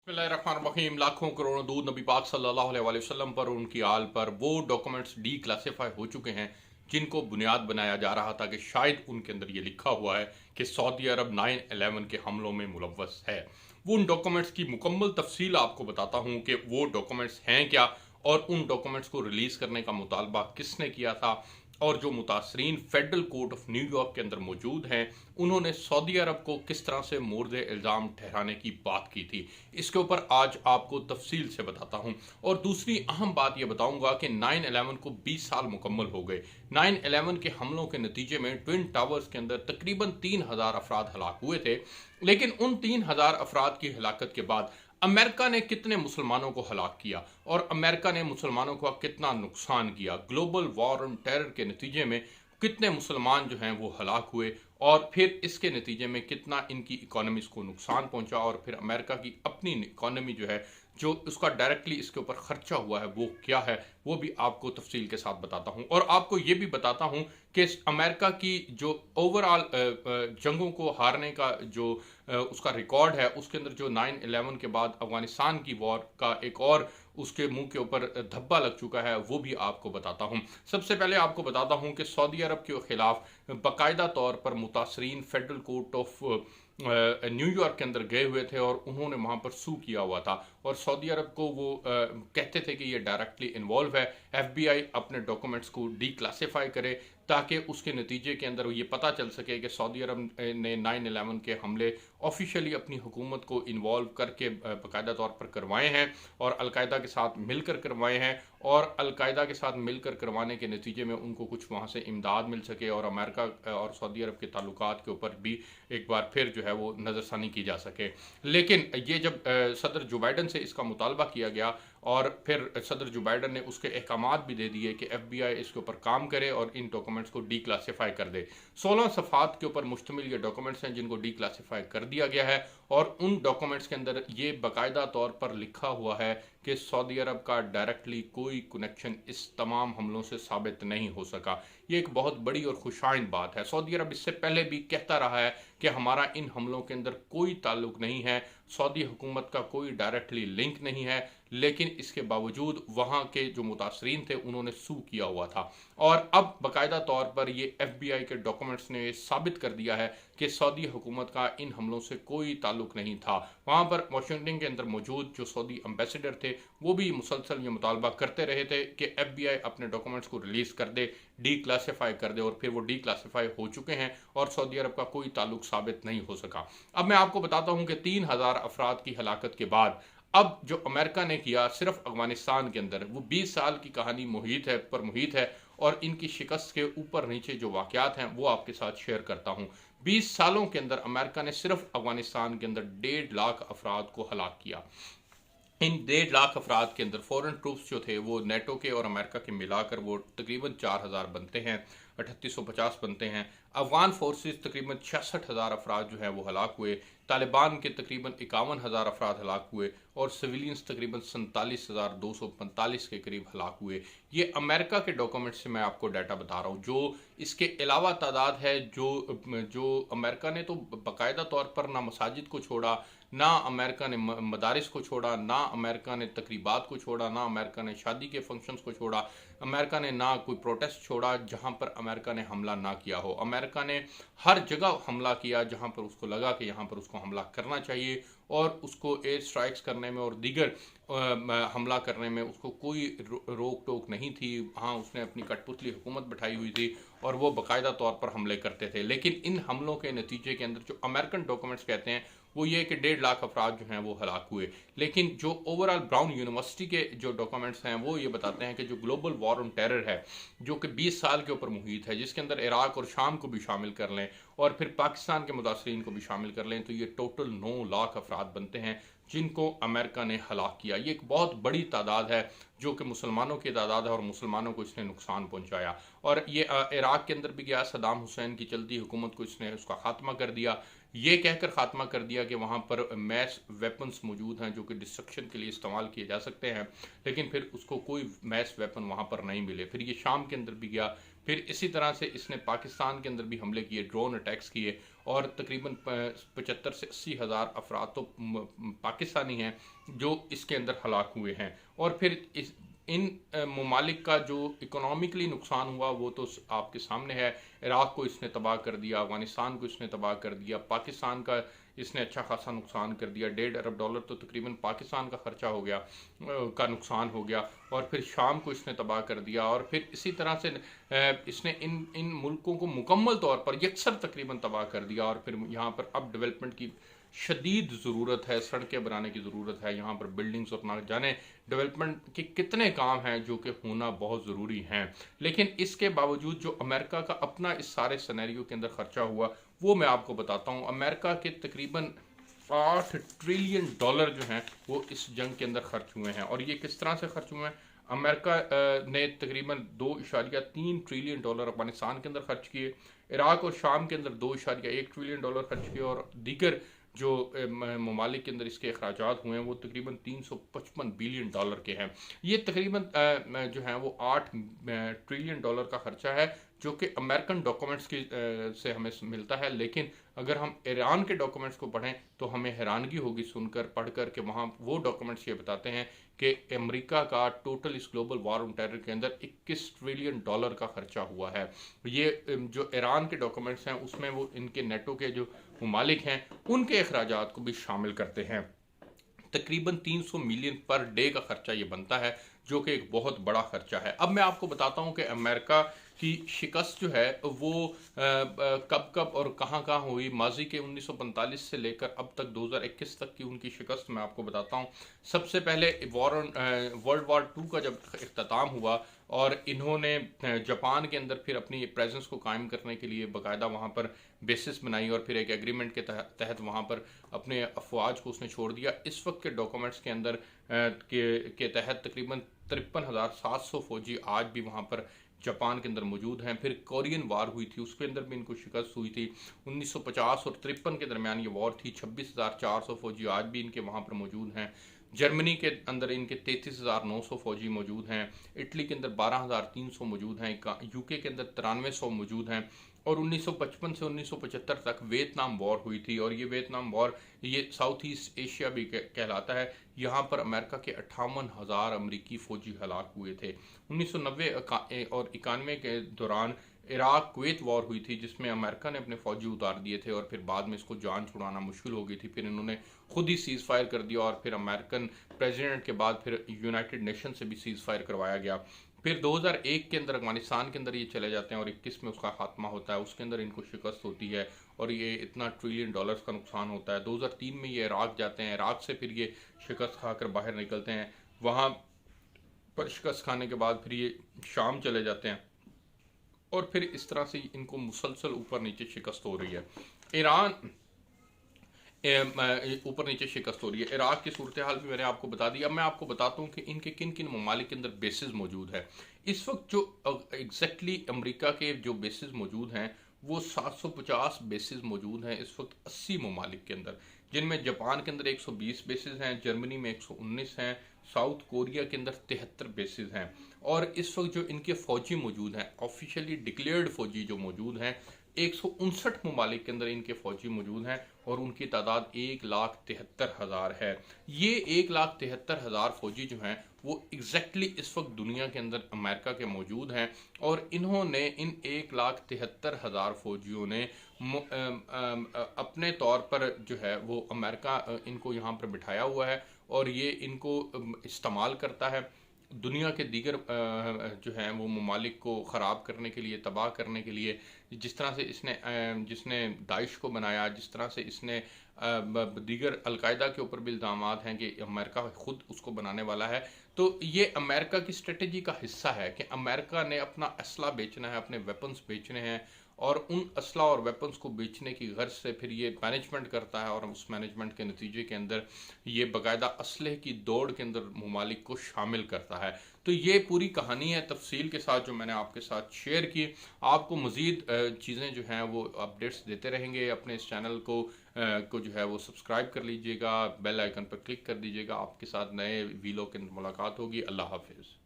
बिस्मिल्लाहिर्रहमानिर्रहीम। लाखों करोड़ों दूध नबी पाक सल्लल्लाहु अलैहि वसल्लम पर और उनकी आल पर वो डॉक्यूमेंट्स डी क्लासीफाई हो चुके हैं जिनको बुनियाद बनाया जा रहा था कि शायद उनके अंदर ये लिखा हुआ है कि सऊदी अरब 9/11 के हमलों में मुलव्वस है। वो उन डॉक्यूमेंट्स की मुकम्मल तफसील आपको बताता हूँ कि वो डॉक्यूमेंट्स हैं क्या और उन डॉक्यूमेंट्स को रिलीज़ करने का मुतालबा किसने किया था और जो मुतासरीन फेडरल कोर्ट ऑफ न्यूयॉर्क के अंदर मौजूद हैं उन्होंने सऊदी अरब को किस तरह से मोर्द इल्ज़ाम ठहराने की बात की थी, इसके ऊपर आज आपको तफसील से बताता हूँ। और दूसरी अहम बात यह बताऊँगा कि 9/11 को 20 साल मुकम्मल हो गए। 9/11 के हमलों के नतीजे में ट्विन टावर्स के अंदर तकरीबन 3000 अफराद हलाक हुए थे, लेकिन उन 3000 अफराद की हलाकत के बाद अमेरिका ने कितने मुसलमानों को हलाक किया और अमेरिका ने मुसलमानों का कितना नुकसान किया, ग्लोबल वॉर ऑन टेरर के नतीजे में कितने मुसलमान जो हैं वो हलाक हुए और फिर इसके नतीजे में कितना इनकी इकोनॉमीज को नुकसान पहुंचा और फिर अमेरिका की अपनी इकोनॉमी जो है जो उसका डायरेक्टली इसके ऊपर खर्चा हुआ है वो क्या है, वो भी आपको तफसील के साथ बताता हूं। और आपको ये भी बताता हूं कि अमेरिका की जो ओवरऑल जंगों को हारने का जो उसका रिकॉर्ड है उसके अंदर जो 9/11 के बाद अफगानिस्तान की वॉर का एक और उसके मुंह के ऊपर धब्बा लग चुका है वो भी आपको बताता हूं। सबसे पहले आपको बताता हूं कि सऊदी अरब के खिलाफ बाकायदा तौर पर मुतासरीन फेडरल कोर्ट ऑफ न्यूयॉर्क के अंदर गए हुए थे और उन्होंने वहां पर सू किया हुआ था और सऊदी अरब को वो कहते थे कि ये डायरेक्टली इन्वॉल्व है। एफबीआई अपने डॉक्यूमेंट्स को डी क्लासीफाई करे ताकि उसके नतीजे के अंदर ये पता चल सके कि सऊदी अरब ने 9/11 के हमले ऑफिशियली अपनी हुकूमत को इन्वॉल्व करके बाकायदा तौर पर करवाए हैं और अलकायदा के साथ मिलकर करवाए हैं और अलकायदा के साथ मिलकर करवाने के नतीजे में उनको कुछ वहाँ से इमदाद मिल सके और अमेरिका और सऊदी अरब के ताल्लुकात के ऊपर भी एक बार फिर जो है वो नज़रसानी की जा सके। लेकिन ये जब सदर जो बाइडन से इसका मुतालबा किया गया और फिर सदर जो बाइडन ने उसके अहकामात भी दे दिए कि एफबीआई इसके ऊपर काम करे और इन डॉक्यूमेंट्स को डी क्लासीफाई कर दे। 16 सफ़ात के ऊपर मुश्तमिल ये डॉक्यूमेंट्स हैं जिनको डी क्लासीफाई कर दिया गया है और उन डॉक्यूमेंट्स के अंदर ये बाकायदा तौर पर लिखा हुआ है कि सऊदी अरब का डायरेक्टली कोई कनेक्शन इस तमाम हमलों से साबित नहीं हो सका। ये एक बहुत बड़ी और खुशाइंद बात है। सऊदी अरब इससे पहले भी कहता रहा है कि हमारा इन हमलों के अंदर कोई ताल्लुक नहीं है, सऊदी हुकूमत का कोई डायरेक्टली लिंक नहीं है, लेकिन इसके बावजूद वहाँ के जो मुतासरीन थे उन्होंने सू किया हुआ था और अब बाकायदा तौर पर ये एफबीआई के डॉक्यूमेंट्स ने साबित कर दिया है कि सऊदी हुकूमत का इन हमलों से कोई ताल्लुक नहीं था। वहाँ पर वाशिंगटन के अंदर मौजूद जो सऊदी एम्बेसडर थे वो भी मुसलसल ये मुतालबा करते रहे थे कि एफबीआई अपने डॉक्यूमेंट्स को रिलीज़ कर दे, डी क्लासीफाई कर दे और फिर वो डी क्लासीफाई हो चुके हैं और सऊदी अरब का कोई ताल्लुक साबित नहीं हो सका। अब मैं आपको बताता हूँ कि 3000 अफराद की हलाकत के बाद अब जो अमेरिका ने किया सिर्फ अफगानिस्तान के अंदर वो 20 साल की कहानी मुहित है और इनकी शिकस्त के ऊपर नीचे जो वाकयात हैं वो आपके साथ शेयर करता हूँ। 20 सालों के अंदर अमेरिका ने सिर्फ अफगानिस्तान के अंदर 1.5 लाख अफराद को हलाक किया। इन 1.5 लाख अफराद के अंदर फॉरेन ट्रूप्स जो थे वो नेटो के और अमेरिका के मिलाकर वो तकरीबन 4000 बनते हैं, 3850 बनते हैं। अफगान फोर्सेस तकरीबन 66,000 अफराद जो हैं वो हलाक हुए, तालिबान के तकरीबन 51,000 अफराद हलाक हुए और सिविलियंस तकरीबन 47,245 के करीब हलाक हुए। ये अमेरिका के डॉक्यूमेंट से मैं आपको डाटा बता रहा हूँ। जो इसके अलावा तादाद है जो अमेरिका ने तो बाकायदा तौर पर ना मसाजिद को छोड़ा, ना अमेरिका ने मदारिस को छोड़ा, ना अमेरिका ने तकरीबात को छोड़ा, ना अमेरिका ने शादी के फंक्शंस को छोड़ा, अमेरिका ने ना कोई प्रोटेस्ट छोड़ा जहां पर अमेरिका ने हमला ना किया हो। अमेरिका ने हर जगह हमला किया जहां पर उसको लगा कि यहाँ पर उसको हमला करना चाहिए और उसको एयर स्ट्राइक्स करने में और दीगर हमला करने में उसको कोई रोक टोक नहीं थी। हाँ, उसने अपनी कठपुतली हुकूमत बैठाई हुई थी और वो बाकायदा तौर पर हमले करते थे। लेकिन इन हमलों के नतीजे के अंदर जो अमेरिकन डॉक्यूमेंट्स कहते हैं वो ये कि 1.5 लाख अफराद जो हैं वो हलाक हुए। लेकिन जो ओवरऑल ब्राउन यूनिवर्सिटी के जो डॉक्यूमेंट्स हैं वो ये बताते हैं कि जो ग्लोबल वॉर ऑन टेरर है जो कि 20 साल के ऊपर मुहित है, जिसके अंदर इराक और शाम को भी शामिल कर लें और फिर पाकिस्तान के मुतासरीन को भी शामिल कर लें, तो ये टोटल 9 लाख अफराद बनते हैं जिनको अमेरिका ने हलाक किया। ये एक बहुत बड़ी तादाद है जो कि मुसलमानों की तादाद है और मुसलमानों को इसने नुकसान पहुंचाया। और ये इराक के अंदर भी गया, सदाम हुसैन की चलती हुकूमत को इसने उसका खात्मा कर दिया। ये कहकर खात्मा कर दिया कि वहाँ पर मैस वेपन्स मौजूद हैं जो कि डिस्ट्रक्शन के लिए इस्तेमाल किए जा सकते हैं, लेकिन फिर उसको कोई मैस वेपन वहाँ पर नहीं मिले। फिर ये शाम के अंदर भी गया, फिर इसी तरह से इसने पाकिस्तान के अंदर भी हमले किए, ड्रोन अटैक्स किए اور تقریباً 75 سے 80 ہزار افراد تو پاکستانی ہیں جو اس کے اندر ہلاک ہوئے ہیں۔ اور پھر ان ممالک کا جو اکنامکلی نقصان ہوا وہ تو آپ کے سامنے ہے۔ عراق کو اس نے تباہ کر دیا، افغانستان کو اس نے تباہ کر دیا، پاکستان کا اس نے اچھا خاصا نقصان کر دیا، $1.5 ارب تو تقریباً پاکستان کا خرچہ ہو گیا، کا نقصان ہو گیا۔ اور پھر شام کو اس نے تباہ کر دیا، اور پھر اسی طرح سے اس نے ان ملکوں کو مکمل طور پر یکسر تقریباً تباہ کر دیا۔ اور پھر یہاں پر اب ڈیولپمنٹ کی شدید ضرورت ہے، سڑکیں بنانے کی ضرورت ہے، یہاں پر بلڈنگز اور نہ جانے ڈیولپمنٹ کے کتنے کام ہیں جو کہ ہونا بہت ضروری ہیں۔ لیکن اس کے باوجود جو امریکہ کا اپنا اس سارے سینیریو کے اندر خرچہ ہوا وہ میں آپ کو بتاتا ہوں۔ امریکہ کے تقریباً $8 ٹریلین جو ہیں وہ اس جنگ کے اندر خرچ ہوئے ہیں۔ اور یہ کس طرح سے خرچ ہوئے ہیں؟ امریکہ نے تقریباً $2.3 ٹریلین افغانستان کے اندر خرچ کیے، عراق اور شام کے اندر $2.1 ٹریلین خرچ کیے، اور دیگر جو ممالک کے اندر اس کے اخراجات ہوئے ہیں وہ تقریباً $355 بلین کے ہیں۔ یہ تقریباً جو ہیں وہ $8 ٹریلین کا خرچہ ہے جو کہ امریکن ڈاکومنٹس کی سے ہمیں ملتا ہے۔ لیکن اگر ہم ایران کے ڈاکومنٹس کو پڑھیں تو ہمیں حیرانگی ہوگی سن کر پڑھ کر کہ وہاں وہ ڈاکومنٹس یہ بتاتے ہیں کہ امریکہ کا ٹوٹل اس گلوبل وار آن ٹیرر کے اندر $21 ٹریلین کا خرچہ ہوا ہے۔ یہ جو ایران کے ڈاکومنٹس ہیں اس میں وہ ان کے نیٹو کے جو ممالک ہیں ان کے اخراجات کو بھی شامل کرتے ہیں۔ تقریباً 300 ملین پر ڈے کا خرچہ یہ بنتا ہے جو کہ ایک بہت بڑا خرچہ ہے۔ اب میں آپ کو بتاتا ہوں کہ امریکہ کی شکست جو ہے وہ کب اور کہاں ہوئی۔ ماضی کے 1945 سے لے کر اب تک 2021 تک کی ان کی شکست میں آپ کو بتاتا ہوں۔ سب سے پہلے ورلڈ وار 2 کا جب اختتام ہوا اور انہوں نے جاپان کے اندر پھر اپنی پریزنس کو قائم کرنے کے لیے باقاعدہ وہاں پر بیسس بنائی اور پھر ایک ایگریمنٹ کے تحت وہاں پر اپنے افواج کو اس نے چھوڑ دیا۔ اس وقت کے ڈاکومنٹس کے اندر کے تحت تقریباً 53,700 فوجی آج بھی وہاں پر جاپان کے اندر موجود ہیں۔ پھر کورین وار ہوئی تھی، اس کے اندر بھی ان کو شکست ہوئی تھی۔ 1950 اور 53 کے درمیان یہ وار تھی۔ 26,400 فوجی آج بھی ان کے وہاں پر موجود ہیں۔ جرمنی کے اندر ان کے 33,900 فوجی موجود ہیں۔ اٹلی کے اندر 12,300 موجود ہیں۔ یو کے اندر 9300 موجود ہیں۔ اور 1955 سے 1975 تک ویتنام وار ہوئی تھی، اور یہ ویتنام وار یہ ساؤتھ ایسٹ ایشیا بھی کہلاتا ہے۔ یہاں پر امریکہ کے 58,000 امریکی فوجی ہلاک ہوئے تھے۔ 1990 اور 91 کے دوران عراق کویت وار ہوئی تھی جس میں امریکہ نے اپنے فوجی اتار دیے تھے، اور پھر بعد میں اس کو جان چھڑانا مشکل ہو گئی تھی۔ پھر انہوں نے خود ہی سیز فائر کر دیا، اور پھر امریکن پریزیڈنٹ کے بعد پھر یونائٹڈ نیشن سے بھی سیز فائر کروایا گیا۔ پھر 2001 کے اندر افغانستان کے اندر یہ چلے جاتے ہیں، اور 21 میں اس کا خاتمہ ہوتا ہے، اس کے اندر ان کو شکست ہوتی ہے اور یہ اتنا $1 ٹریلین کا نقصان ہوتا ہے۔ 2003 میں یہ عراق جاتے ہیں، عراق سے پھر یہ شکست کھا کر باہر نکلتے ہیں، وہاں پر شکست کھانے کے بعد پھر یہ شام چلے جاتے ہیں، اور پھر اس طرح سے ان کو مسلسل اوپر نیچے شکست ہو رہی ہے۔ ایران اوپر نیچے شکست ہو رہی ہے۔ عراق کی صورتحال بھی میں نے آپ کو بتا دی۔ اب میں آپ کو بتاتا ہوں کہ ان کے کن کن ممالک کے اندر بیسز موجود ہے۔ اس وقت جو ایگزیکٹلی امریکہ کے جو بیسز موجود ہیں وہ 750 بیسز موجود ہیں اس وقت 80 ممالک کے اندر، جن میں جاپان کے اندر 120 بیسز ہیں، جرمنی میں 119 ہیں، ساؤتھ کوریا کے اندر 73 بیسز ہیں۔ اور اس وقت جو ان کے فوجی موجود ہیں، آفیشیلی ڈکلیئرڈ فوجی جو موجود ہیں، 159 ممالک کے اندر ان کے فوجی موجود ہیں، اور ان کی تعداد 1,73,000 ہے۔ یہ 1,73,000 فوجی جو ہیں وہ ایگزیکٹلی اس وقت دنیا کے اندر امریکہ کے موجود ہیں، اور انہوں نے ان 1,73,000 فوجیوں نے اپنے طور پر جو ہے وہ امریکہ ان کو یہاں پر بٹھایا ہوا ہے، اور یہ ان کو استعمال کرتا ہے دنیا کے دیگر جو ہیں وہ ممالک کو خراب کرنے کے لیے، تباہ کرنے کے لیے۔ جس طرح سے جس نے داعش کو بنایا، جس طرح سے اس نے دیگر القاعدہ کے اوپر بھی الزامات ہیں کہ امریکہ خود اس کو بنانے والا ہے۔ تو یہ امریکہ کی اسٹریٹجی کا حصہ ہے کہ امریکہ نے اپنا اسلحہ بیچنا ہے، اپنے ویپنز بیچنے ہیں، اور ان اسلحہ اور ویپنز کو بیچنے کی غرض سے پھر یہ مینجمنٹ کرتا ہے، اور اس مینجمنٹ کے نتیجے کے اندر یہ باقاعدہ اسلحے کی دوڑ کے اندر ممالک کو شامل کرتا ہے۔ تو یہ پوری کہانی ہے تفصیل کے ساتھ جو میں نے آپ کے ساتھ شیئر کی۔ آپ کو مزید چیزیں جو ہیں وہ اپڈیٹس دیتے رہیں گے۔ اپنے اس چینل کو جو ہے وہ سبسکرائب کر لیجئے گا، بیل آئیکن پر کلک کر دیجئے گا۔ آپ کے ساتھ نئے ویلو کے اندر ملاقات ہوگی۔ اللہ حافظ۔